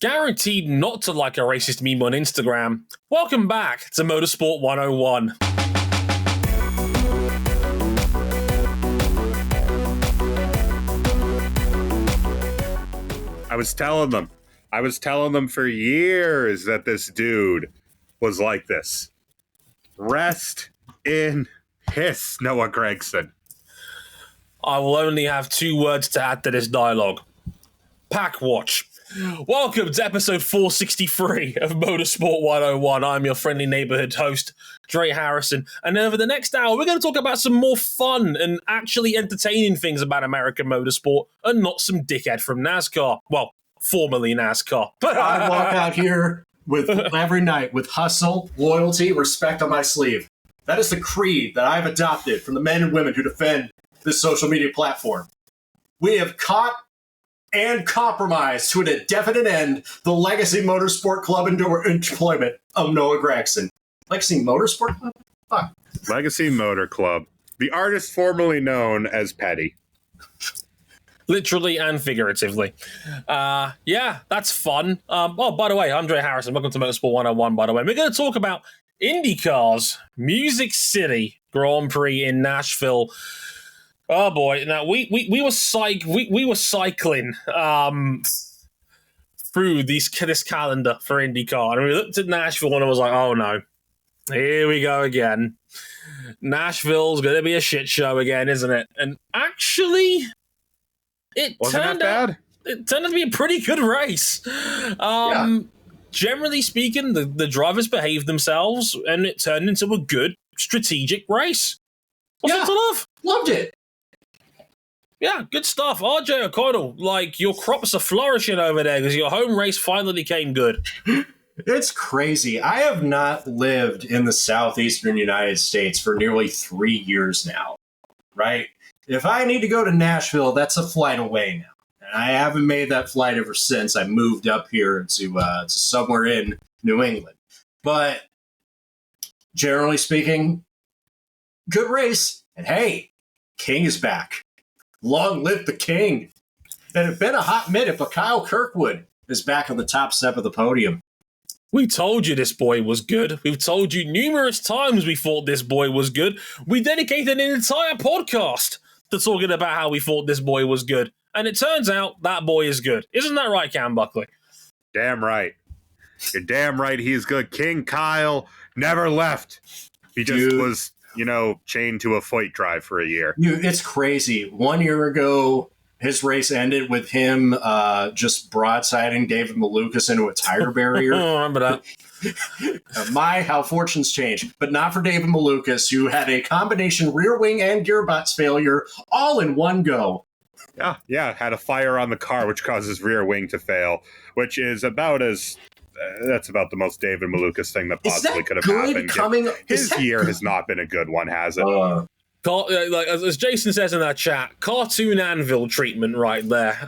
guaranteed not to like a racist meme on Instagram. Welcome back to Motorsport 101. I was telling them for years that this dude was like this. Rest in piss, Noah Gragson. I will only have 2 words to add to this dialogue. Pack watch. Welcome to episode 463 of Motorsport 101. I'm your friendly neighborhood host, Dre Harrison. And over the next hour, we're going to talk about some more fun and actually entertaining things about American motorsport and not some dickhead from NASCAR. Well, formerly NASCAR. I walk out here with every night with hustle, loyalty, respect on my sleeve. That is the creed that I've adopted from the men and women who defend this social media platform. We have caught and compromised to an indefinite end the Legacy Motorsport Club employment of Noah Gragson. Legacy Motorsport Club? Fuck. Legacy Motor Club. The artist formerly known as Petty. Literally and figuratively. Yeah, that's fun. Oh, by the way, I'm Dre Harrison. Welcome to Motorsport 101, by the way. We're going to talk about IndyCar's Music City Grand Prix in Nashville. Oh boy! Now we were cycling through this calendar for IndyCar, and we looked at Nashville and I was like, "Oh no, here we go again. Nashville's going to be a shit show again, isn't it?" And actually, it turned out to be a pretty good race. Generally speaking, the drivers behaved themselves, and it turned into a good strategic race. What's not to love? Loved it. Yeah, good stuff. RJ O'Connell, like, your crops are flourishing over there because your home race finally came good. It's crazy. I have not lived in the southeastern United States for nearly 3 years now, right? If I need to go to Nashville, that's a flight away now. And I haven't made that flight ever since I moved up here to somewhere in New England. But generally speaking, good race. And hey, King is back. Long live the King. And it's been a hot minute, but Kyle Kirkwood is back on the top step of the podium. We told you this boy was good. We've told you numerous times we thought this boy was good. We dedicated an entire podcast to talking about how we thought this boy was good. And it turns out that boy is good. Isn't that right, Cam Buckley? Damn right. You're damn right he's good. King Kyle never left. He just was, chained to a fight drive for a year. It's crazy. 1 year ago, his race ended with him just broadsiding David Malukas into a tire barrier. I remember that. How fortunes change. But not for David Malukas, who had a combination rear wing and gearbox failure all in one go. Yeah, had a fire on the car, which caused his rear wing to fail, which is about as... that's about the most David Malukas thing that possibly could have happened. His year has not been a good one, has it? As Jason says in that chat, cartoon anvil treatment right there.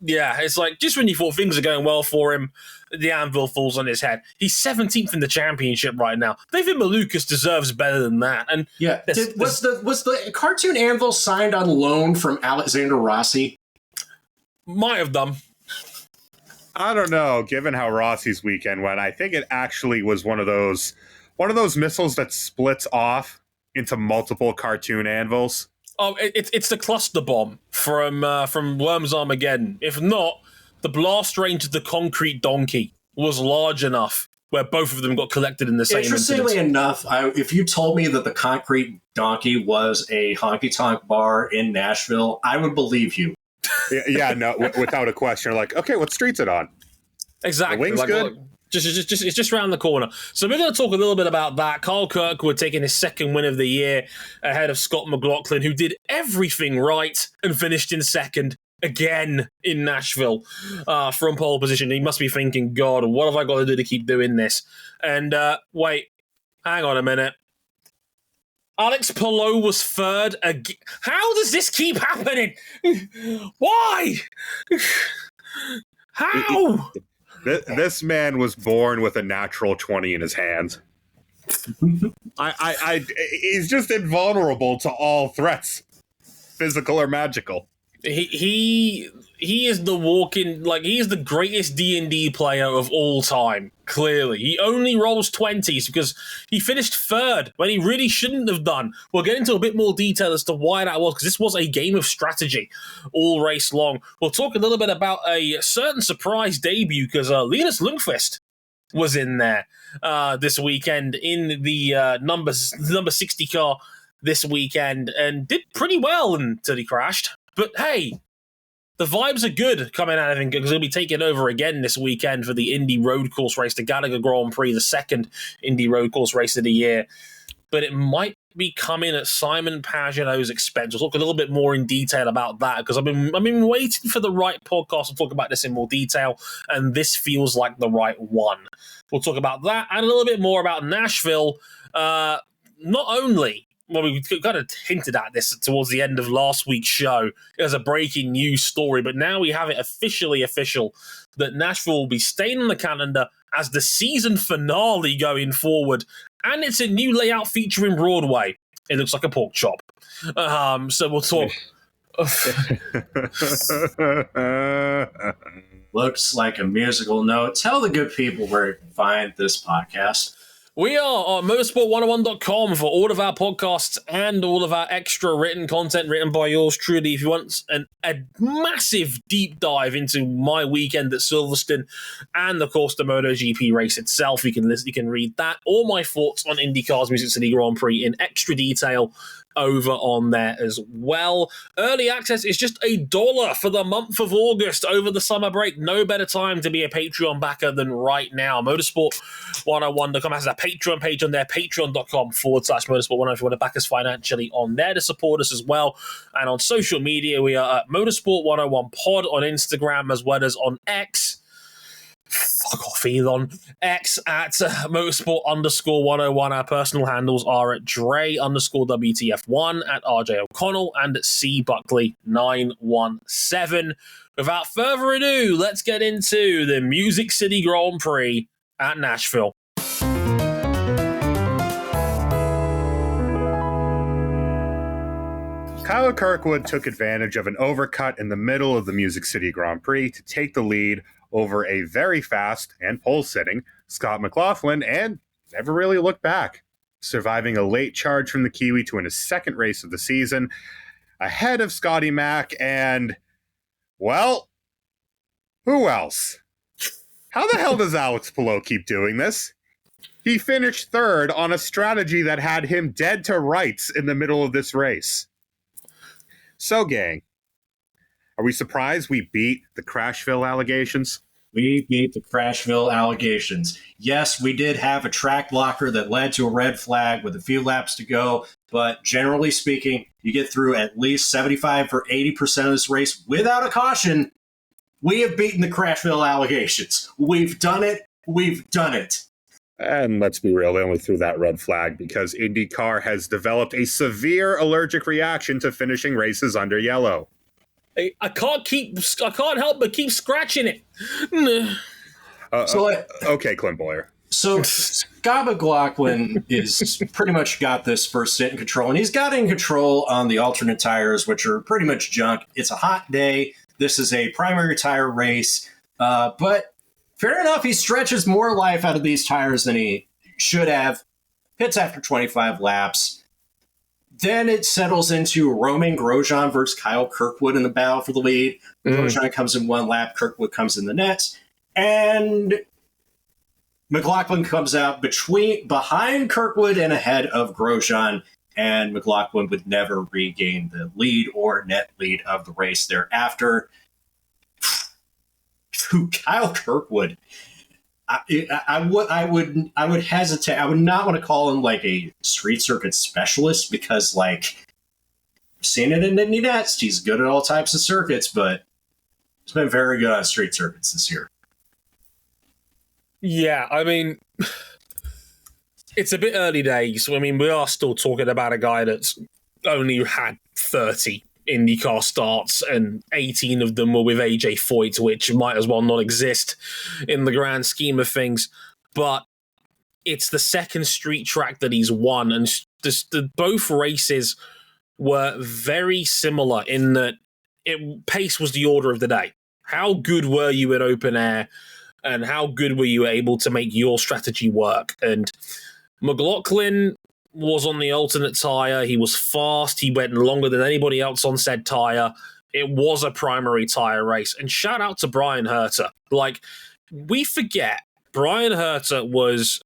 Yeah, it's like just when you thought things are going well for him, the anvil falls on his head. He's 17th in the championship right now. David Malukas deserves better than that. And yeah, was the cartoon anvil signed on loan from Alexander Rossi? Might have done. I don't know. Given how Rossi's weekend went, I think it actually was one of those missiles that splits off into multiple cartoon anvils. Oh, it's the cluster bomb from Worms Armageddon. If not, the blast range of the concrete donkey was large enough where both of them got collected in the same Interestingly enough, if you told me that the concrete donkey was a honky-tonk bar in Nashville, I would believe you. Yeah, no, without a question. Like, okay, what street's it on? Exactly. The wing's good? It's just around the corner. So we're going to talk a little bit about that. Kyle Kirkwood taking his second win of the year ahead of Scott McLaughlin, who did everything right and finished in second again in Nashville from pole position. He must be thinking, God, what have I got to do to keep doing this? And wait, hang on a minute. Alex Palou was third again. How does this keep happening? Why? How? This man was born with a natural 20 in his hands. He's just invulnerable to all threats, physical or magical. He is the walking, like, he is the greatest D&D player of all time, clearly. He only rolls 20s because he finished third when he really shouldn't have done. We'll get into a bit more detail as to why that was, because this was a game of strategy all race long. We'll talk a little bit about a certain surprise debut, because Linus Lundqvist was in there this weekend in the number 60 car this weekend and did pretty well until he crashed. But hey, the vibes are good coming out of him because he'll be taking over again this weekend for the Indy Road Course race, the Gallagher Grand Prix, the second Indy Road Course race of the year. But it might be coming at Simon Pagenaud's expense. We'll talk a little bit more in detail about that because I've been waiting for the right podcast to talk about this in more detail, and this feels like the right one. We'll talk about that and a little bit more about Nashville. Not only... Well, we kind of hinted at this towards the end of last week's show as a breaking news story, but now we have it officially official that Nashville will be staying on the calendar as the season finale going forward, and it's a new layout featuring Broadway. It looks like a pork chop. So we'll talk. Looks like a musical note. Tell the good people where you can find this podcast. We are on motorsport101.com for all of our podcasts and all of our extra written content written by yours truly. If you want a massive deep dive into my weekend at Silverstone and, of course, the MotoGP race itself, you can read that, or my thoughts on IndyCar's Music City Grand Prix in extra detail over on there as well. Early access is just $1 for the month of August over the summer break. No better time to be a Patreon backer than right now. Motorsport101.com has a Patreon page on there, patreon.com/motorsport101 if you want to back us financially on there to support us as well. And on social media, we are at Motorsport101pod on Instagram as well as on X. Fuck off, Elon. X at motorsport_101. Our personal handles are at Dre_WTF1, at RJ O'Connell, and at C Buckley 917. Without further ado, let's get into the Music City Grand Prix at Nashville. Kyle Kirkwood took advantage of an overcut in the middle of the Music City Grand Prix to take the lead over a very fast and pole-sitting Scott McLaughlin and never really looked back, surviving a late charge from the Kiwi to win his second race of the season, ahead of Scotty Mac and, well, who else? How the hell does Alex Palou keep doing this? He finished third on a strategy that had him dead to rights in the middle of this race. So, gang, are we surprised we beat the Crashville allegations? We beat the Crashville allegations. Yes, we did have a track blocker that led to a red flag with a few laps to go, but generally speaking, you get through at least 75 or 80% of this race without a caution. We have beaten the Crashville allegations. We've done it. We've done it. And let's be real, they only threw that red flag because IndyCar has developed a severe allergic reaction to finishing races under yellow. I can't help but keep scratching it. Okay, Clint Boyer. So Scott McLaughlin is pretty much got this first stint in control, and he's got in control on the alternate tires, which are pretty much junk. It's a hot day. This is a primary tire race, but fair enough, he stretches more life out of these tires than he should have. Pits after 25 laps. Then it settles into Romain Grosjean versus Kyle Kirkwood in the battle for the lead. Grosjean comes in one lap, Kirkwood comes in the next, and McLaughlin comes out behind Kirkwood and ahead of Grosjean, and McLaughlin would never regain the lead or net lead of the race thereafter. Kyle Kirkwood, I would hesitate. I would not want to call him like a street circuit specialist because, like, I've seen it in Indy Next. He's good at all types of circuits, but he's been very good on street circuits this year. Yeah, I mean, it's a bit early days. I mean, we are still talking about a guy that's only had 30 IndyCar starts, and 18 of them were with AJ Foyt, which might as well not exist in the grand scheme of things. But it's the second street track that he's won, and both races were very similar in that pace was the order of the day. How good were you in open air, and how good were you able to make your strategy work? And McLaughlin was on the alternate tire. He was fast. He went longer than anybody else on said tire. It was a primary tire race. And shout out to Bryan Herta. Like, we forget Bryan Herta was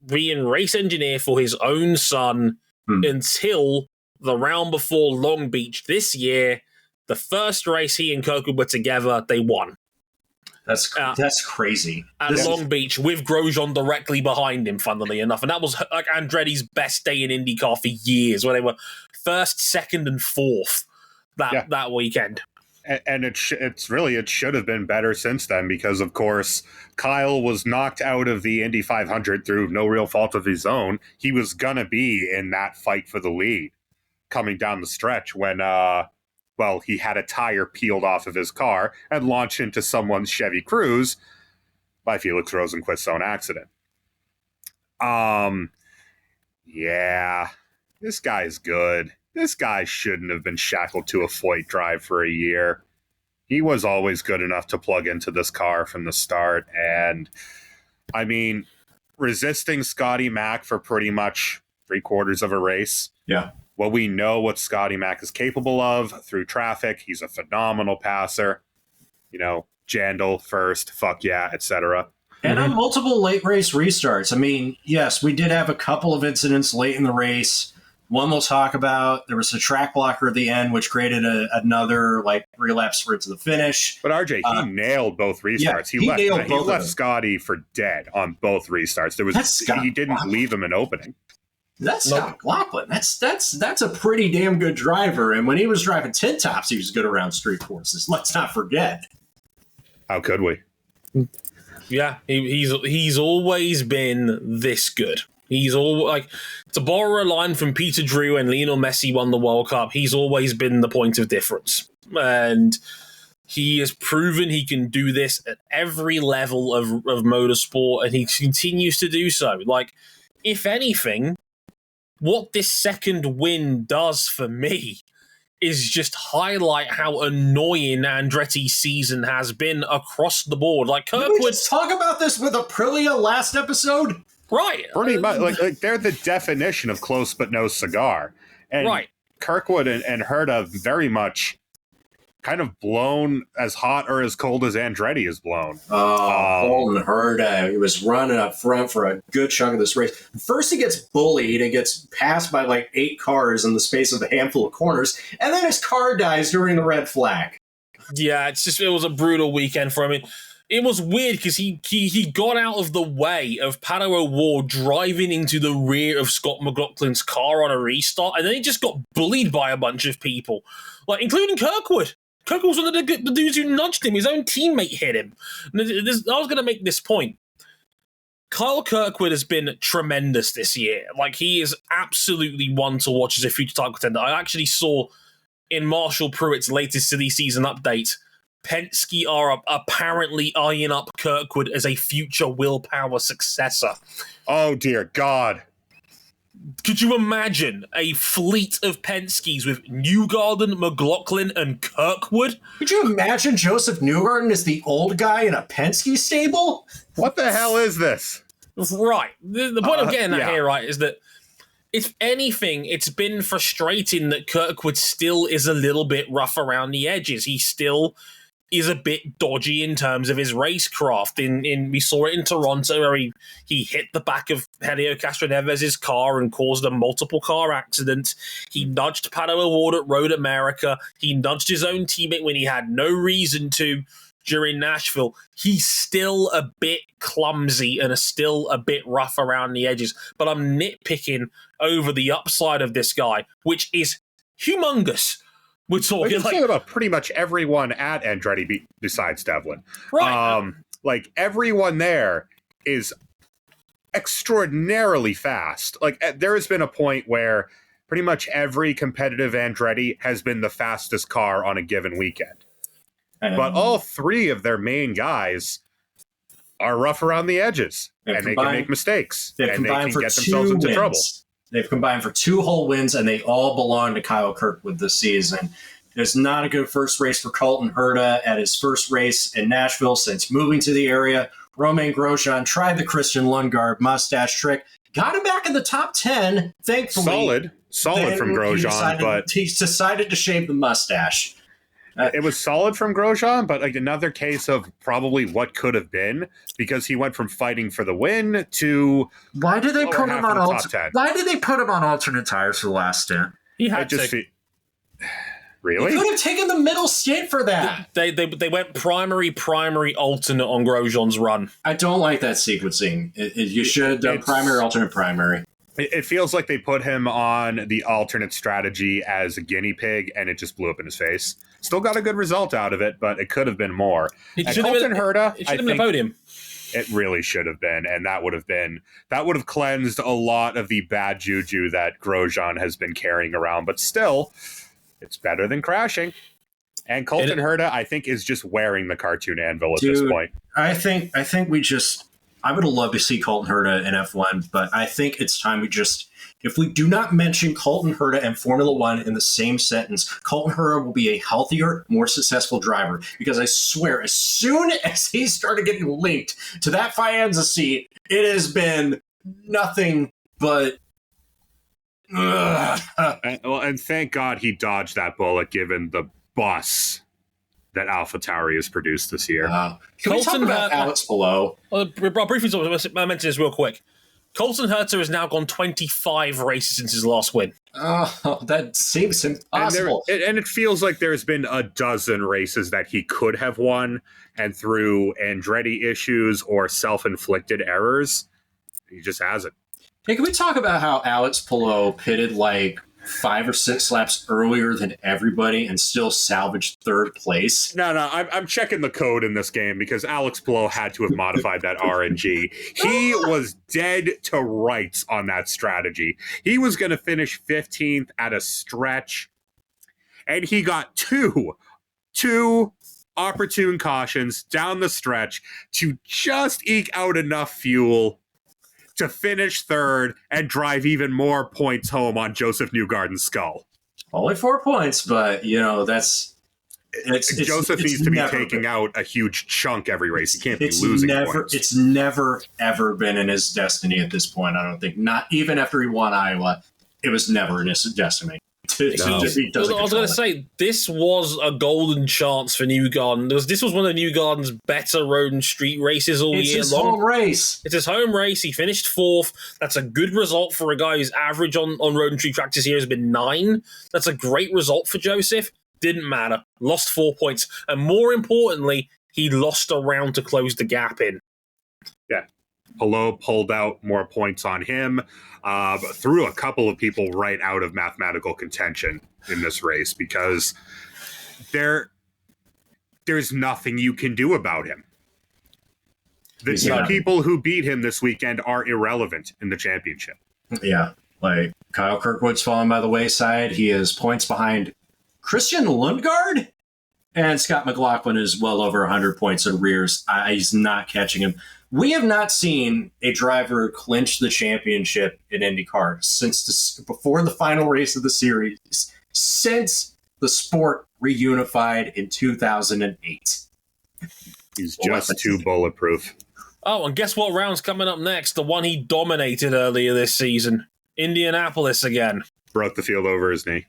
being race engineer for his own son until the round before Long Beach this year. The first race he and Kirkwood were together, they won. That's crazy. At Long Beach with Grosjean directly behind him, funnily enough. And that was like Andretti's best day in IndyCar for years, where they were first, second, and fourth that weekend. And it should have been better since then, because, of course, Kyle was knocked out of the Indy 500 through no real fault of his own. He was going to be in that fight for the lead coming down the stretch when, he had a tire peeled off of his car and launched into someone's Chevy Cruze by Felix Rosenqvist's own accident. Yeah, this guy's good. This guy shouldn't have been shackled to a Foyt drive for a year. He was always good enough to plug into this car from the start. And, I mean, resisting Scotty Mack for pretty much 3/4 of a race. Yeah. Well, we know what Scotty Mack is capable of through traffic. He's a phenomenal passer. Jandal first, fuck yeah, etc. And on multiple late race restarts. I mean, yes, we did have a couple of incidents late in the race. One we'll talk about. There was a track blocker at the end, which created another relapse sprint to the finish. But RJ, he nailed both restarts. Yeah, he left Scotty for dead on both restarts. He didn't leave him an opening. That's Scott McLaughlin. That's a pretty damn good driver. And when he was driving tin tops, he was good around street courses. Let's not forget. How could we? Yeah, he's always been this good. He's all to borrow a line from Peter Drew and Lionel Messi won the World Cup. He's always been the point of difference, and he has proven he can do this at every level of motorsport, and he continues to do so. If anything, what this second win does for me is just highlight how annoying Andretti's season has been across the board. Kirkwood. Did we just talk about this with Aprilia last episode? Right. Pretty much. They're the definition of close but no cigar. And right. Kirkwood and Herta very much kind of blown as hot or as cold as Andretti is blown. Colton Herta. He was running up front for a good chunk of this race. First he gets bullied and gets passed by 8 cars in the space of a handful of corners, and then his car dies during the red flag. Yeah, it was a brutal weekend for him. It was weird because he got out of the way of Pato O'Ward driving into the rear of Scott McLaughlin's car on a restart, and then he just got bullied by a bunch of people, including Kirkwood. Kirkwood was one of the dudes who nudged him. His own teammate hit him. I was going to make this point. Kyle Kirkwood has been tremendous this year. He is absolutely one to watch as a future title contender. I actually saw in Marshall Pruitt's latest silly season update, Penske are apparently eyeing up Kirkwood as a future willpower successor. Oh, dear God. Could you imagine a fleet of Penskes with Newgarden, McLaughlin, and Kirkwood? Could you imagine Joseph Newgarden as the old guy in a Penske stable? What the hell is this? Right. The point I'm getting at here, right, is that if anything, it's been frustrating that Kirkwood still is a little bit rough around the edges. He still is a bit dodgy in terms of his racecraft. We saw it in Toronto where he hit the back of Helio Castroneves' car and caused a multiple car accident. He nudged Pato O'Ward at Road America. He nudged his own teammate when he had no reason to during Nashville. He's still a bit clumsy and still a bit rough around the edges. But I'm nitpicking over the upside of this guy, which is humongous. We're talking about pretty much everyone at Andretti besides Devlin. Right. Everyone there is extraordinarily fast. There has been a point where pretty much every competitive Andretti has been the fastest car on a given weekend. But all 3 of their main guys are rough around the edges, and they can make mistakes, and they can get themselves into trouble. They've combined for 2 whole wins, and they all belong to Kyle Kirkwood this season. It's not a good first race for Colton Herta at his first race in Nashville since moving to the area. Romain Grosjean tried the Christian Lundgaard mustache trick, got him back in the top 10, thankfully. Solid from Grosjean, but he decided to shave the mustache. It was solid from Grosjean, but like another case of probably what could have been, because he went from fighting for the win to why did they put him on alternate tires for the last stint? He had to. Really? He could have taken the middle stint for that. They went primary, alternate on Grosjean's run. I don't like that sequencing. You should have done primary, alternate, primary. It feels like they put him on the alternate strategy as a guinea pig, and it just blew up in his face. Still got a good result out of it, but it could have been more. Colton Herta, it should have been a podium. It really should have been, and that would have cleansed a lot of the bad juju that Grosjean has been carrying around. But still, it's better than crashing. And Colton Herta, I think, is just wearing the cartoon anvil at this point. I think I would have loved to see Colton Herta in F1, but I think it's time if we do not mention Colton Herta and Formula One in the same sentence, Colton Herta will be a healthier, more successful driver. Because I swear, as soon as he started getting linked to that Faenza seat, it has been nothing but... And thank God he dodged that bullet, given the bus that AlphaTauri has produced this year. Can we talk about Alex Palou? Briefly, I mentioned this real quick. Colton Herta has now gone 25 races since his last win. Oh, that seems impossible. And it feels like there's been a dozen races that he could have won, and through Andretti issues or self-inflicted errors, he just hasn't. Hey, can we talk about how Alex Palou pitted like 5 or 6 laps earlier than everybody and still salvaged third place? No, I'm checking the code in this game because Alex Palou had to have modified that RNG. He was dead to rights on that strategy. He was going to finish 15th at a stretch, and he got two opportune cautions down the stretch to just eke out enough fuel to finish third and drive even more points home on Joseph Newgarden's skull. Only 4 points, but, Joseph needs to be taking out a huge chunk every race. He can't be losing points. It's never, ever been in his destiny at this point, I don't think. Not even after he won Iowa. It was never in his destiny. I was going to say, this was a golden chance for Newgarden. This was one of Newgarden's better road and street races all year long. It's his home race. It's his home race. He finished 4th. That's a good result for a guy whose average on road and street tracks this year has been 9. That's a great result for Joseph. Didn't matter. Lost 4 points. And more importantly, he lost a round to close the gap in. Yeah. Palou pulled out more points on him, threw a couple of people right out of mathematical contention in this race because there's nothing you can do about him. The two people who beat him this weekend are irrelevant in the championship. Yeah, like Kyle Kirkwood's fallen by the wayside. He is points behind Christian Lundgaard, and Scott McLaughlin is well over 100 points in rears. He's not catching him. We have not seen a driver clinch the championship in IndyCar before the final race of the series, since the sport reunified in 2008. He's just too bulletproof. Oh, and guess what round's coming up next? The one he dominated earlier this season. Indianapolis again. Broke the field over his knee.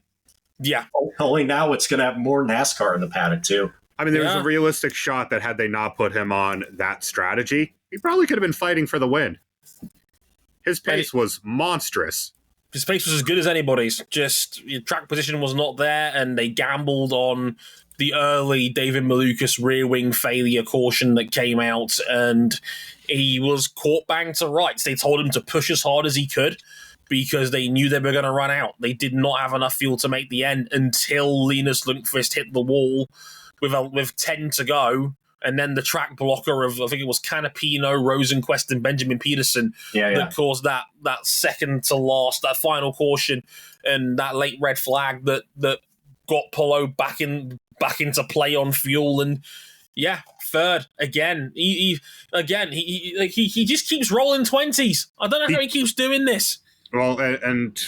Yeah. Only now it's going to have more NASCAR in the paddock, too. I mean, there was a realistic shot that had they not put him on that strategy, he probably could have been fighting for the win. His pace was monstrous. His pace was as good as anybody's. Just track position was not there, and they gambled on the early David Malukas rear wing failure caution that came out, and he was caught bang to rights. They told him to push as hard as he could because they knew they were going to run out. They did not have enough fuel to make the end until Linus Lundqvist hit the wall with 10 to go, and then the track blocker of, I think it was Canapino, Rosenquist, and Benjamin Peterson that caused that second to last, that final caution, and that late red flag that got Palou back into play on fuel, and third again. He just keeps rolling 20s. I don't know how he keeps doing this. Well, and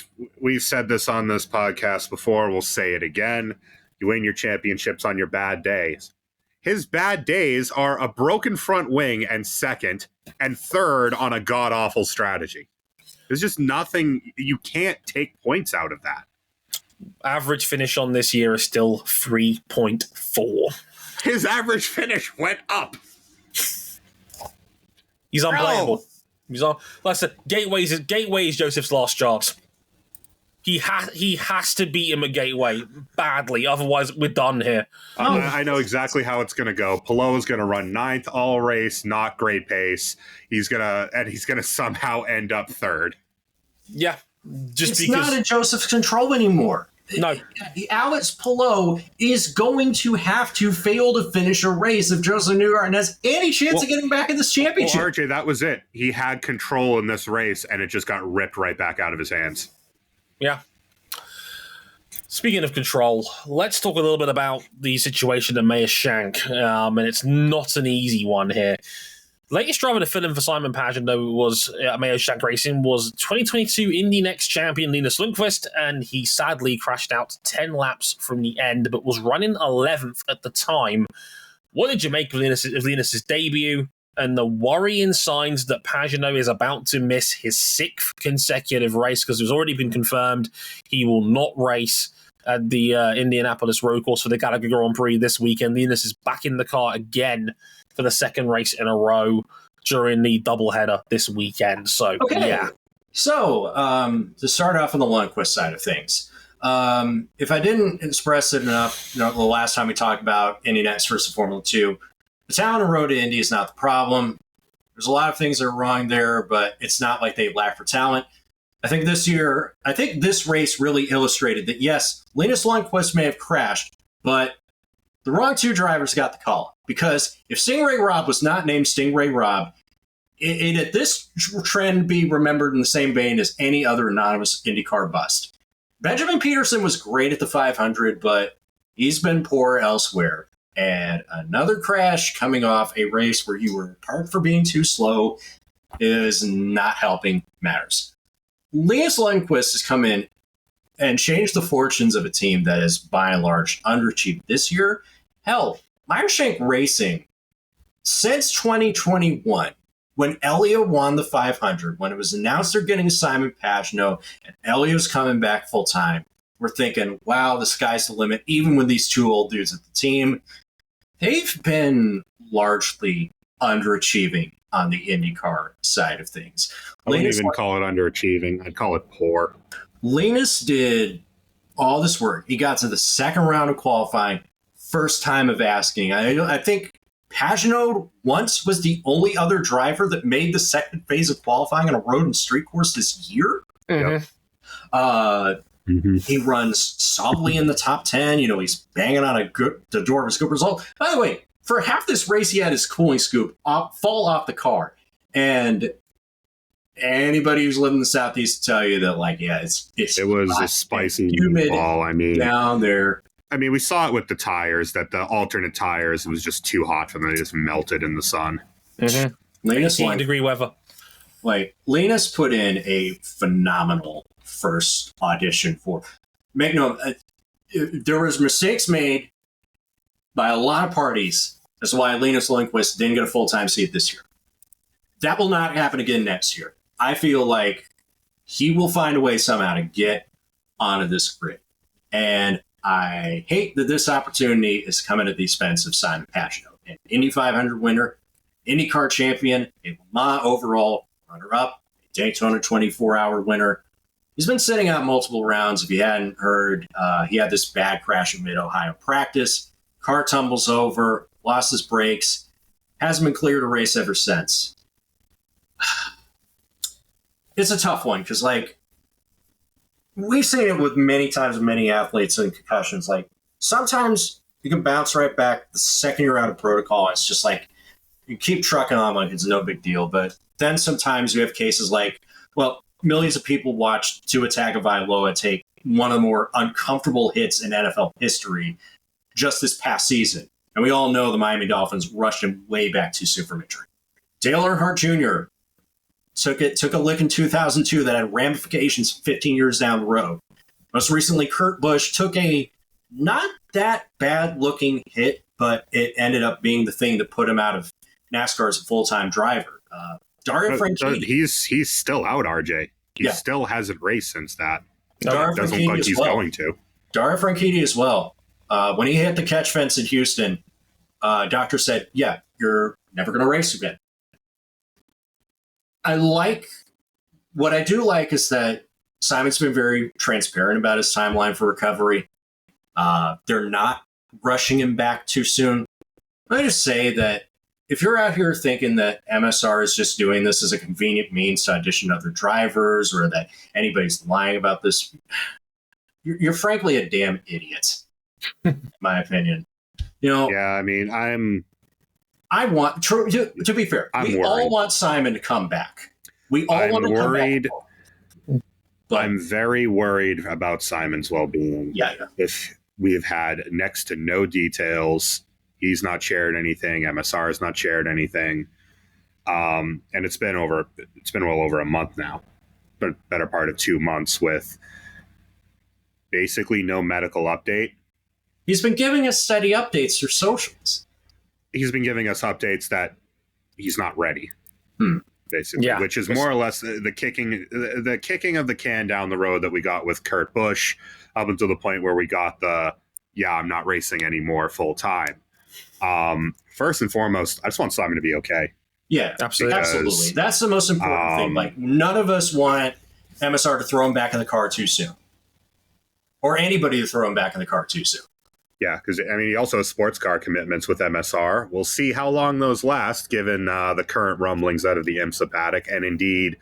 we've said this on this podcast before. We'll say it again. You win your championships on your bad days. His bad days are a broken front wing and second, and third on a god-awful strategy. There's just nothing, you can't take points out of that. Average finish on this year is still 3.4. His average finish went up. He's unplayable. Like I said, Gateway is Joseph's last chance. He has to beat him at Gateway badly, otherwise we're done here. I know exactly how it's going to go. Palou is going to run 9th all race, not great pace. He's gonna somehow end up 3rd. Yeah, it's not in Joseph's control anymore. No, Alex Palou is going to have to fail to finish a race if Joseph Newgarden has any chance of getting back in this championship. Well, RJ, that was it. He had control in this race, and it just got ripped right back out of his hands. Yeah. Speaking of control, let's talk a little bit about the situation at Meyer Shank, and it's not an easy one here. Latest driver to fill in for Simon Pagenaud was Meyer Shank Racing was 2022 Indy Next champion Linus Lundqvist, and he sadly crashed out 10 laps from the end, but was running 11th at the time. What did you make of Linus's debut, and the worrying signs that Pagenaud is about to miss his 6th consecutive race, because it's already been confirmed he will not race at the Indianapolis Road Course for the Gallagher Grand Prix this weekend. Linus is back in the car again for the 2nd race in a row during the doubleheader this weekend. So, yeah. So, to start off on the Lundqvist side of things, if I didn't express it enough, the last time we talked about Indy Next versus Formula 2, the talent and road to Indy is not the problem. There's a lot of things that are wrong there, but it's not like they lack for talent. I think this race really illustrated that, yes, Linus Lundqvist may have crashed, but the wrong 2 drivers got the call. Because if Stingray Robb was not named Stingray Robb, this trend be remembered in the same vein as any other anonymous IndyCar bust. Benjamin Peterson was great at the 500, but he's been poor elsewhere. And another crash coming off a race where you were parked for being too slow is not helping matters. Linus Lundqvist has come in and changed the fortunes of a team that is, by and large, underachieved this year. Hell, Meyer Shank Racing, since 2021, when Elio won the 500, when it was announced they're getting Simon Pagenaud and Elio's coming back full-time, we're thinking, wow, the sky's the limit, even with these 2 old dudes at the team. They've been largely underachieving on the IndyCar side of things. I wouldn't even call it underachieving. I'd call it poor. Linus did all this work. He got to the 2nd round of qualifying, first time of asking. I think Pagenaud once was the only other driver that made the 2nd phase of qualifying on a road and street course this year. Mm-hmm. He runs solidly in the top 10. He's banging on the door of his good result. By the way, for half this race, he had his cooling scoop fall off the car. And anybody who's lived in the Southeast will tell you that, it was a spicy humid ball. Down there. We saw it with the tires, that the alternate tires was just too hot for them. They just melted in the sun. Mm-hmm. Linus 18-degree weather. Linus put in a phenomenal first audition for. There was mistakes made by a lot of parties. That's why Linus Lundqvist didn't get a full-time seat this year. That will not happen again next year. I feel like he will find a way somehow to get onto this grid. And I hate that this opportunity is coming at the expense of Simon Pagenaud, an Indy 500 winner, IndyCar champion, a Le Mans overall runner-up, a Daytona 24-hour winner. He's been sitting out multiple rounds. If you hadn't heard, he had this bad crash in mid-Ohio practice. Car tumbles over, lost his brakes, hasn't been cleared to race ever since. It's a tough one because, we've seen it with many times with many athletes and concussions. Sometimes you can bounce right back the second you're out of protocol. It's just you keep trucking on like it's no big deal. But then sometimes you have cases millions of people watched Tua Tagovailoa take one of the more uncomfortable hits in NFL history just this past season. And we all know the Miami Dolphins rushed him way back too soon from injury. Dale Earnhardt Jr. took a lick in 2002 that had ramifications 15 years down the road. Most recently, Kurt Busch took a not that bad looking hit, but it ended up being the thing that put him out of NASCAR as a full-time driver. Dario Franchitti. He's still out, RJ. He still hasn't raced since that. Dario doesn't Franchitti look like he's going to. Dario Franchitti as well. When he hit the catch fence in Houston, doctor said, yeah, you're never going to race again. What I do like is that Simon's been very transparent about his timeline for recovery. They're not rushing him back too soon. I just say that if you're out here thinking that MSR is just doing this as a convenient means to audition other drivers or that anybody's lying about this, you're frankly a damn idiot, in my opinion. Yeah, I mean, to be fair, we all want Simon to come back. We all want to come back. But I'm very worried about Simon's well-being. Yeah. If we have had next to no details, he's not shared anything. MSR has not shared anything. And it's been well over a month now, but better part of 2 months with basically no medical update. He's been giving us steady updates through socials. He's been giving us updates that he's not ready, basically, which is more or less the kicking of the can down the road that we got with Kurt Busch up until the point where we got I'm not racing anymore full time. First and foremost, I just want Simon to be okay. Yeah, absolutely. That's the most important thing. Like, none of us want MSR to throw him back in the car too soon, or anybody to throw him back in the car too soon. Yeah, because, I mean, he also has sports car commitments with MSR. We'll see how long those last, given the current rumblings out of the IMSA paddock, and indeed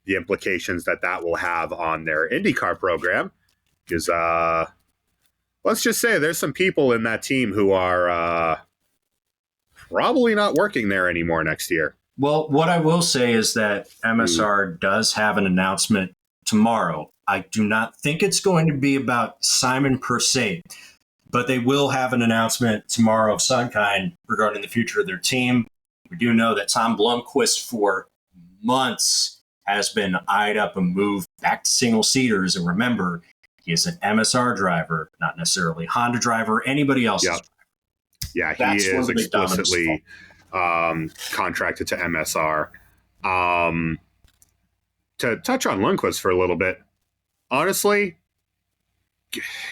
the implications that will have on their IndyCar program. Because let's just say there's some people in that team who are probably not working there anymore next year. Well, what I will say is that MSR does have an announcement tomorrow. I do not think it's going to be about Simon per se, but they will have an announcement tomorrow of some kind regarding the future of their team. We do know that Tom Blomqvist for months has been eyed up a move back to single-seaters. And remember, he is an MSR driver, not necessarily Honda driver, anybody else's driver. Yeah, he is explicitly contracted to MSR. To touch on Lundqvist for a little bit, honestly,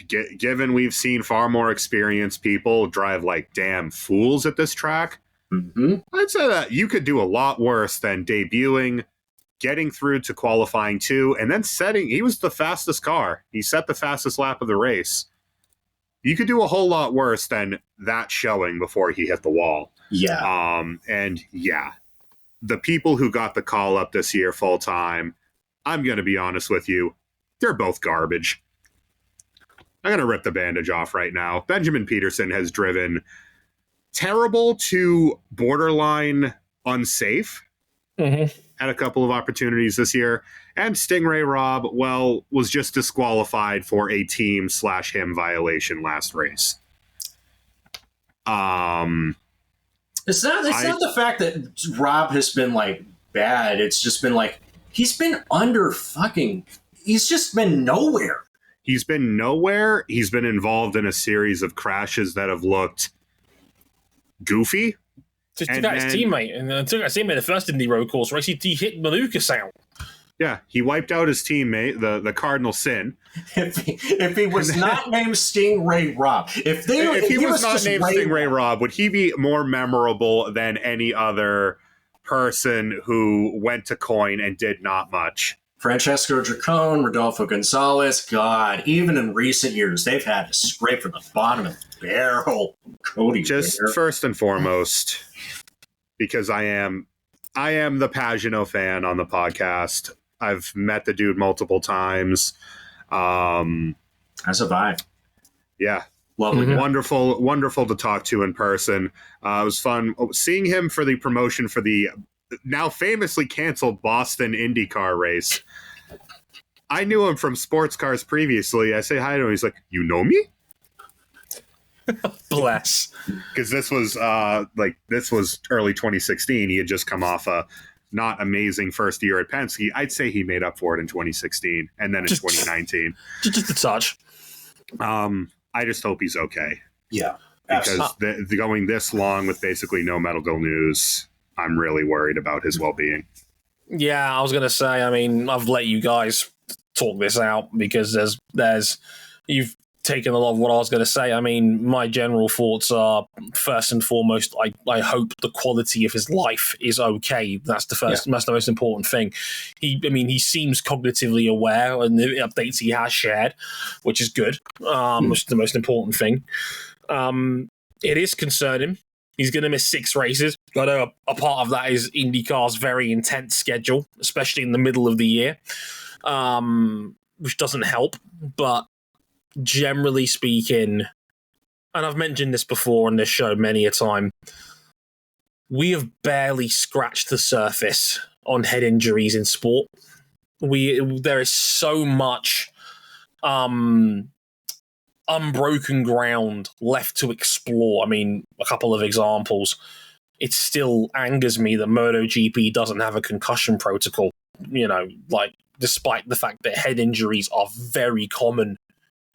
given we've seen far more experienced people drive like damn fools at this track, I'd say that you could do a lot worse than debuting, getting through to qualifying 2, and then he was the fastest car. He set the fastest lap of the race. You could do a whole lot worse than that showing before he hit the wall. Yeah. The people who got the call up this year full time, I'm going to be honest with you, they're both garbage. I'm going to rip the bandage off right now. Benjamin Peterson has driven terrible to borderline unsafe at a couple of opportunities this year. And Stingray Robb, was just disqualified for a team/him violation last race. It's not the fact that Robb has been like bad. It's just been like he's been he's just been nowhere. He's been nowhere. He's been involved in a series of crashes that have looked goofy. Just took out his teammate, and took out his teammate the first Indy road course race. He hit Malukas out. Yeah, he wiped out his teammate, the cardinal sin. If he was not named Stingray Robb, if he was not named Stingray Robb, would he be more memorable than any other person who went to Coin and did not much? Francesco Dracone, Rodolfo Gonzalez, God, even in recent years, they've had to scrape from the bottom of the barrel. Cody, first and foremost, because I am the Pagenaud fan on the podcast. I've met the dude multiple times. As have I. Yeah. Lovely. Wonderful to talk to in person. It was fun seeing him for the promotion for the now famously canceled Boston IndyCar race. I knew him from sports cars previously. I say hi to him. He's like, "You know me?" Bless. Because this was early 2016. He had just come off a not amazing first year at Penske. I'd say he made up for it in 2016 and then in 2019. Just a touch. I just hope he's okay. Yeah. Because going this long with basically no medical news, I'm really worried about his well-being. Yeah, I was going to say, I mean, I've let you guys talk this out because you've taken a lot of what I was going to say. I mean, my general thoughts are, first and foremost, I hope the quality of his life is okay. That's that's the most important thing. He seems cognitively aware, and the updates he has shared, which is good, which is the most important thing. It is concerning. He's going to miss 6 races. I know a part of that is IndyCar's very intense schedule, especially in the middle of the year, which doesn't help. But generally speaking, and I've mentioned this before on this show many a time, we have barely scratched the surface on head injuries in sport. There is so much unbroken ground left to explore. I mean, a couple of examples. It still angers me that MotoGP doesn't have a concussion protocol, despite the fact that head injuries are very common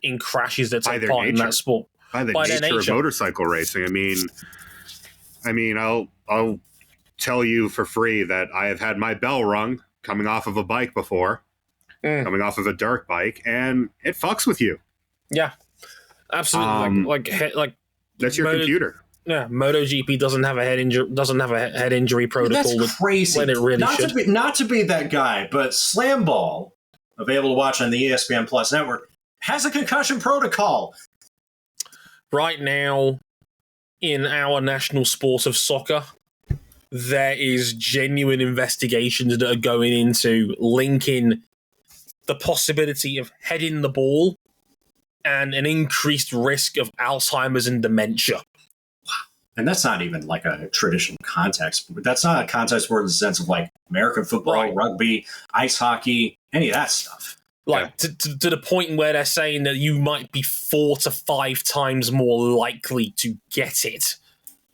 in crashes that take part in that sport. By the nature of motorcycle racing. I mean, I'll tell you for free that I have had my bell rung coming off of a bike before, coming off of a dirt bike, and it fucks with you. Yeah. Absolutely, like that's your computer. Yeah, MotoGP doesn't have a head injury protocol. That's crazy. When it really should. Not to be that guy, but Slam Ball, available to watch on the ESPN Plus network, has a concussion protocol. Right now, in our national sport of soccer, there is genuine investigations that are going into linking the possibility of heading the ball and an increased risk of Alzheimer's and dementia. And that's not even like a traditional context. That's not a context sport in the sense of like American football, rugby, ice hockey, any of that stuff. To the point where they're saying that you might be 4 to 5 times more likely to get it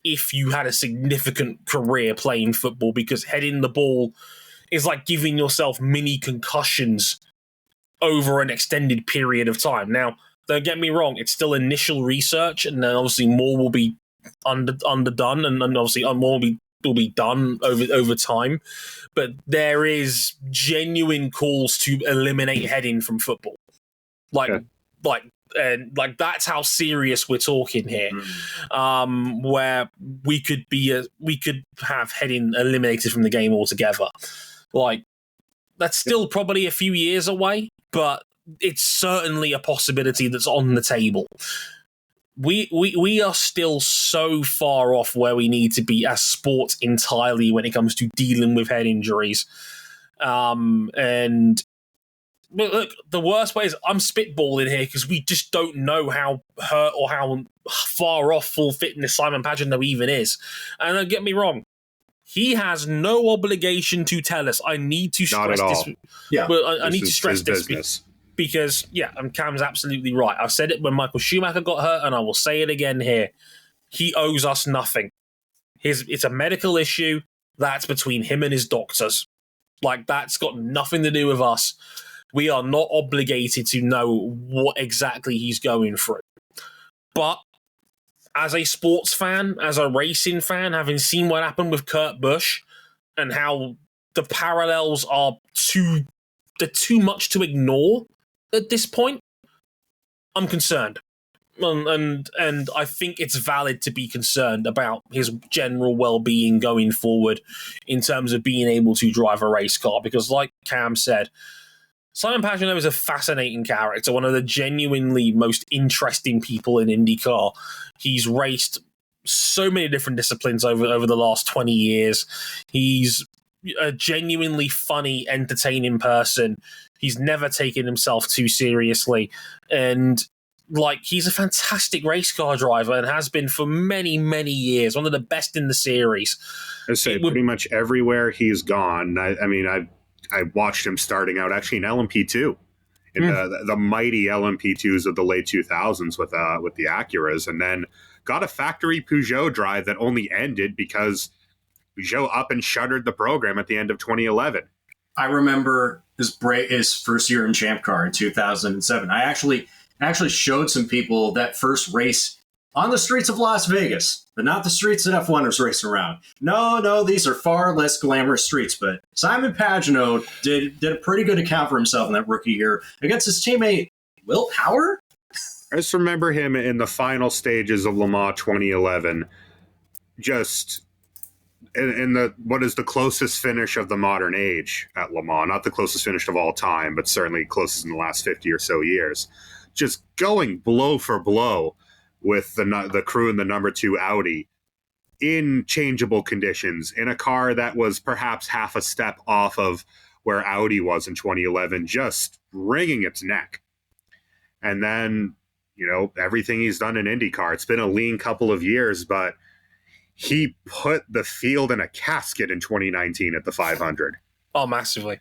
if you had a significant career playing football, because heading the ball is like giving yourself mini concussions over an extended period of time. Now, don't get me wrong, it's still initial research, and then obviously more will be underdone, and obviously more will be done over time. But there is genuine calls to eliminate heading from football. That's how serious we're talking here. Where we could have heading eliminated from the game altogether. That's still probably a few years away, but it's certainly a possibility that's on the table. We are still so far off where we need to be as sports entirely when it comes to dealing with head injuries. And look, the worst way is I'm spitballing here because we just don't know how hurt or how far off full fitness Simon Pagenaud even is. And don't get me wrong, he has no obligation to tell us. I need to stress this. Yeah, but I need to stress this because, and Cam's absolutely right. I said it when Michael Schumacher got hurt, and I will say it again here. He owes us nothing. It's a medical issue. That's between him and his doctors. That's got nothing to do with us. We are not obligated to know what exactly he's going through. But as a sports fan, as a racing fan, having seen what happened with Kurt Busch and how the parallels are too much to ignore at this point, I'm concerned. And I think it's valid to be concerned about his general well-being going forward in terms of being able to drive a race car. Because like Cam said, Simon Pagenaud is a fascinating character, one of the genuinely most interesting people in IndyCar. He's raced so many different disciplines over the last 20 years. He's a genuinely funny, entertaining person. He's never taken himself too seriously. And he's a fantastic race car driver and has been for many, many years, one of the best in the series. I say pretty much everywhere he's gone. I watched him starting out actually in LMP2, in the mighty LMP2s of the late 2000s with the Acuras, and then got a factory Peugeot drive that only ended because Peugeot up and shuttered the program at the end of 2011. I remember his first year in Champ Car in 2007. I actually actually showed some people that first race on the streets of Las Vegas, but not the streets that F1 was racing around. No, these are far less glamorous streets, but Simon Pagenaud did a pretty good account for himself in that rookie year against his teammate, Will Power? I just remember him in the final stages of Le Mans 2011, just in what is the closest finish of the modern age at Le Mans, not the closest finish of all time, but certainly closest in the last 50 or so years, just going blow for blow with the crew in the number 2 Audi in changeable conditions, in a car that was perhaps half a step off of where Audi was in 2011, just wringing its neck. And then, everything he's done in IndyCar, it's been a lean couple of years, but he put the field in a casket in 2019 at the 500. Oh, massively.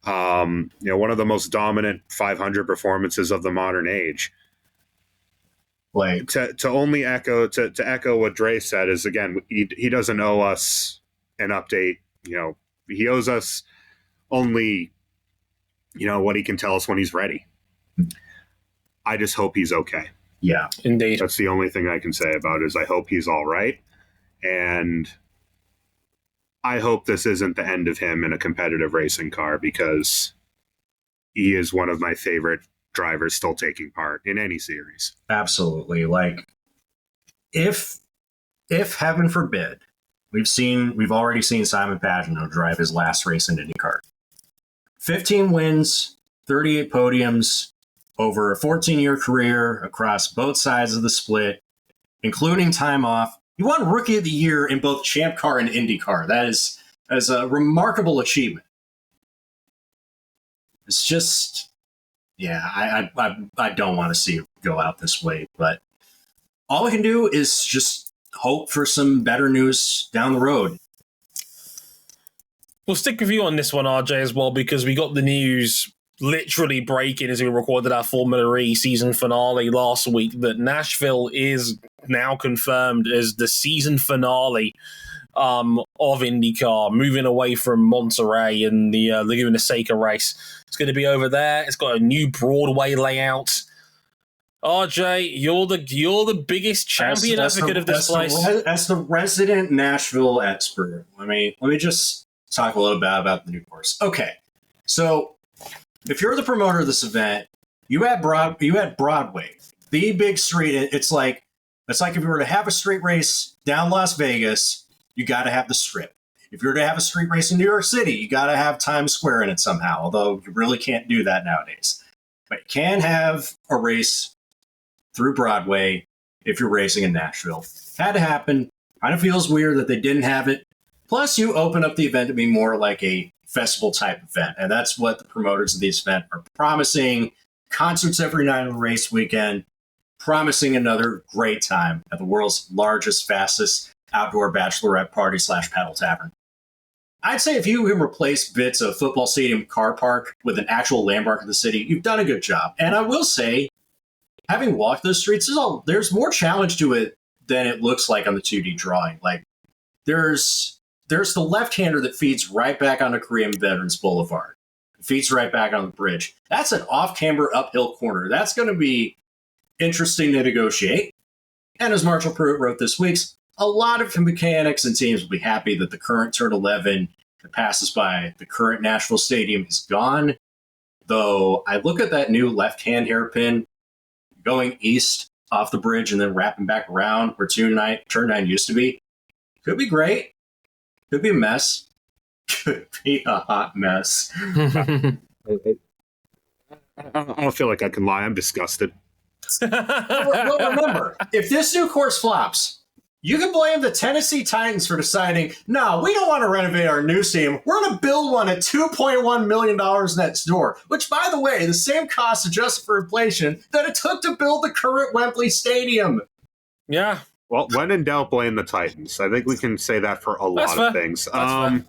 One of the most dominant 500 performances of the modern age. Like, to only echo what Dre said is, again, he doesn't owe us an update. He owes us only what he can tell us when he's ready. I just hope he's okay. Yeah, indeed. That's the only thing I can say about it, is I hope he's all right, and I hope this isn't the end of him in a competitive racing car, because he is one of my favorite drivers still taking part in any series. Absolutely. Like, if heaven forbid, we've already seen Simon Pagenaud drive his last race in IndyCar. 15 wins, 38 podiums over a 14-year career across both sides of the split, including time off. He won Rookie of the Year in both Champ Car and IndyCar. That is a remarkable achievement. It's just, I don't want to see it go out this way, but all we can do is just hope for some better news down the road. We'll stick with you on this one, RJ, as well, because we got the news literally breaking as we recorded our Formula E season finale last week that Nashville is now confirmed as the season finale of IndyCar, moving away from Monterey and the Laguna Seca race. It's going to be over there. It's got a new Broadway layout. RJ, you're the biggest champion advocate of this place. As the resident Nashville expert, let me just talk a little bit about the new course. Okay, so if you're the promoter of this event, you had Broadway, the big street. It's like if you were to have a street race down Las Vegas, you got to have the Strip. If you're to have a street race in New York City, you got to have Times Square in it somehow, although you really can't do that nowadays. But you can have a race through Broadway if you're racing in Nashville. Had to happen. Kind of feels weird that they didn't have it. Plus, you open up the event to be more like a festival-type event, and that's what the promoters of this event are promising. Concerts every night on the race weekend, promising another great time at the world's largest, fastest outdoor bachelorette party / paddle tavern. I'd say if you can replace bits of football stadium car park with an actual landmark of the city, you've done a good job. And I will say, having walked those streets, there's more challenge to it than it looks like on the 2D drawing. Like, there's the left-hander that feeds right back onto Korean Veterans Boulevard. It feeds right back on the bridge. That's an off-camber uphill corner. That's going to be interesting to negotiate. And as Marshall Pruitt wrote this week, a lot of mechanics and teams will be happy that the current Turn 11 that passes by the current Nashville Stadium is gone. Though I look at that new left-hand hairpin going east off the bridge and then wrapping back around where Turn 9 used to be. Could be great. Could be a mess. Could be a hot mess. I don't feel like I can lie. I'm disgusted. Well, remember, if this new course flops, you can blame the Tennessee Titans for deciding, no, we don't want to renovate our new stadium. We're going to build one at $2.1 million next door, which, by the way, the same cost adjusted for inflation that it took to build the current Wembley Stadium. Yeah. Well, when in doubt, blame the Titans. I think we can say that for a lot of things. The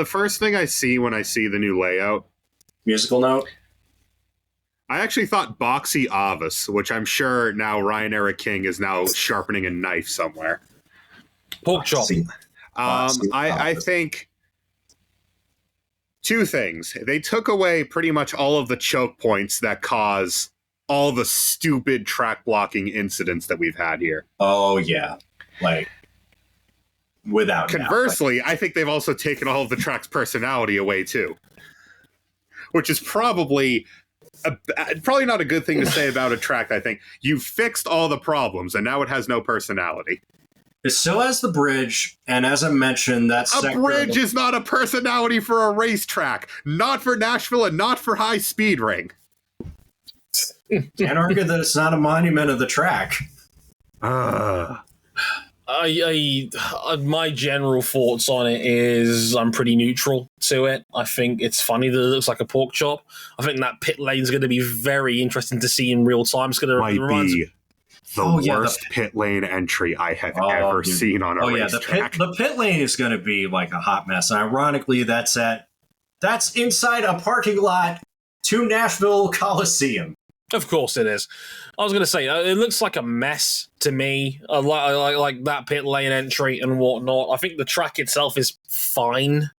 first thing I see when I see the new layout... Musical note? I actually thought Boxy Avis, which I'm sure now Ryan Eric King is now sharpening a knife somewhere. Pork chop. I think Two things. They took away pretty much all of the choke points that cause all the stupid track blocking incidents that we've had here. Oh, yeah. Like, without Conversely, I think they've also taken all of the track's personality away, too. Which is probably not a good thing to say about a track, I think. You've fixed all the problems, and now it has no personality. It still has the bridge, and as I mentioned, a bridge is not a personality for a racetrack. Not for Nashville and not for High Speed Ring. Can't argue that it's not a monument of the track. My general thoughts on it is I'm pretty neutral to it. I think it's funny that it looks like a pork chop. I think that pit lane is going to be very interesting to see in real time. It's going to remind the worst pit lane entry I have ever seen on a racetrack. The pit lane is going to be like a hot mess. And ironically, that's inside a parking lot to Nashville Coliseum. Of course it is. I was going to say, it looks like a mess to me, like that pit lane entry and whatnot. I think the track itself is fine.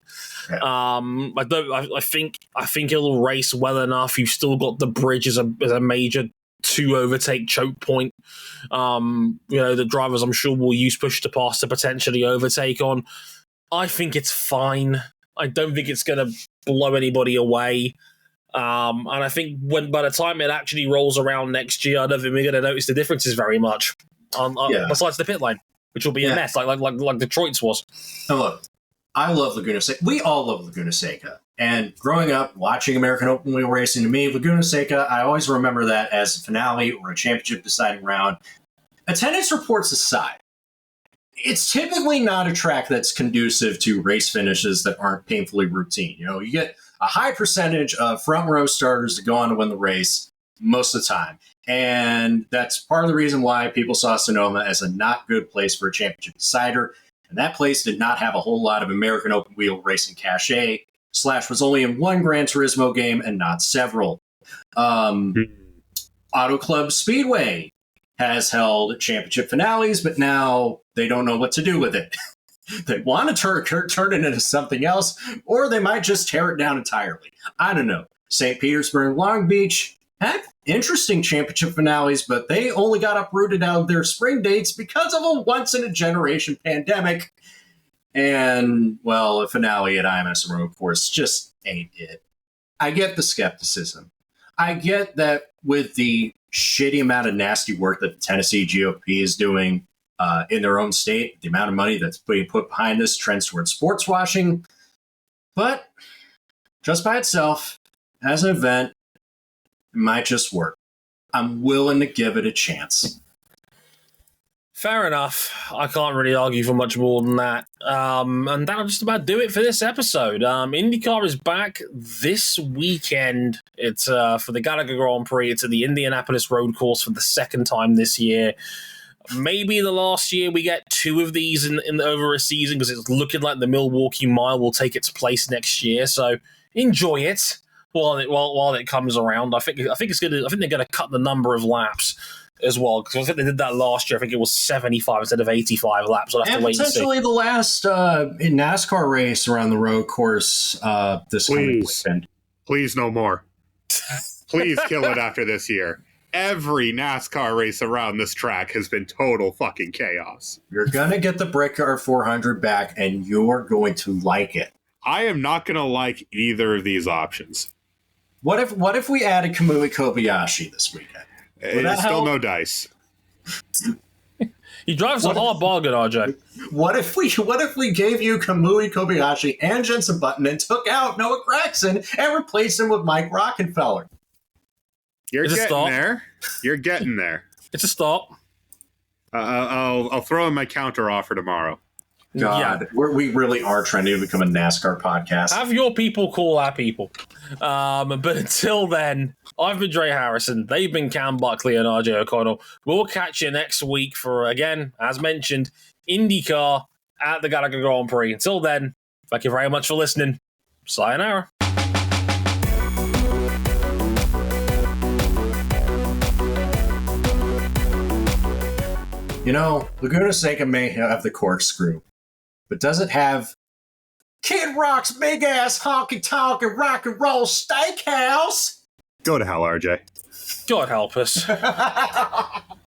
Yeah. I think it'll race well enough. You've still got the bridge as a major to overtake choke point. The drivers I'm sure will use push to pass to potentially overtake on. I think it's fine. I don't think it's going to blow anybody away. And I think by the time it actually rolls around next year, I don't think we're going to notice the differences very much. Besides the pit lane, which will be a mess, like Detroit's was. And look, I love Laguna Seca. We all love Laguna Seca. And growing up, watching American Open Wheel Racing, to me, Laguna Seca, I always remember that as a finale or a championship deciding round. Attendance reports aside, it's typically not a track that's conducive to race finishes that aren't painfully routine. You get a high percentage of front row starters to go on to win the race most of the time. And that's part of the reason why people saw Sonoma as a not good place for a championship decider. And that place did not have a whole lot of American Open Wheel Racing cachet. Slash was only in one Gran Turismo game and not several. Auto Club Speedway has held championship finales, but now they don't know what to do with it. They want to turn it into something else, or they might just tear it down entirely. I don't know. St. Petersburg, Long Beach had interesting championship finales, but they only got uprooted out of their spring dates because of a once-in-a-generation pandemic. And, well, a finale at IMSRO, of course, just ain't it. I get the skepticism. I get that with the shitty amount of nasty work that the Tennessee GOP is doing in their own state, the amount of money that's being put behind this trends towards sports washing. But just by itself, as an event, it might just work. I'm willing to give it a chance. Fair enough. I can't really argue for much more than that. And that'll just about do it for this episode. IndyCar is back this weekend. It's for the Gallagher Grand Prix. It's at the Indianapolis Road Course for the second time this year. Maybe the last year we get two of these in over a season because it's looking like the Milwaukee Mile will take its place next year. So enjoy it while it comes around. I think they're gonna cut the number of laps as well, because I think they did that last year. I think it was 75 instead of 85 laps. I'll have to wait and see. Potentially the last in NASCAR race around the road course this coming weekend. Please, no more. Please kill it after this year. Every NASCAR race around this track has been total fucking chaos. You're going to get the Brickyard 400 back, and you're going to like it. I am not going to like either of these options. What if we added Kamui Kobayashi this weekend? It's still no dice. He drives a hard bargain, RJ. What if we gave you Kamui Kobayashi and Jensen Button and took out Noah Gragson and replaced him with Mike Rockenfeller? You're getting there. It's a stop. I'll throw in my counter offer tomorrow. God, yeah. We really are trying to become a NASCAR podcast. Have your people call our people. But until then, I've been Dre Harrison. They've been Cam Buckley and RJ O'Connell. We'll catch you next week for, again, as mentioned, IndyCar at the Gallagher Grand Prix. Until then, thank you very much for listening. Sayonara. Laguna Seca may have the corkscrew, but does it have Kid Rock's big ass honky tonk and rock and roll steakhouse. Go to hell, RJ. God help us.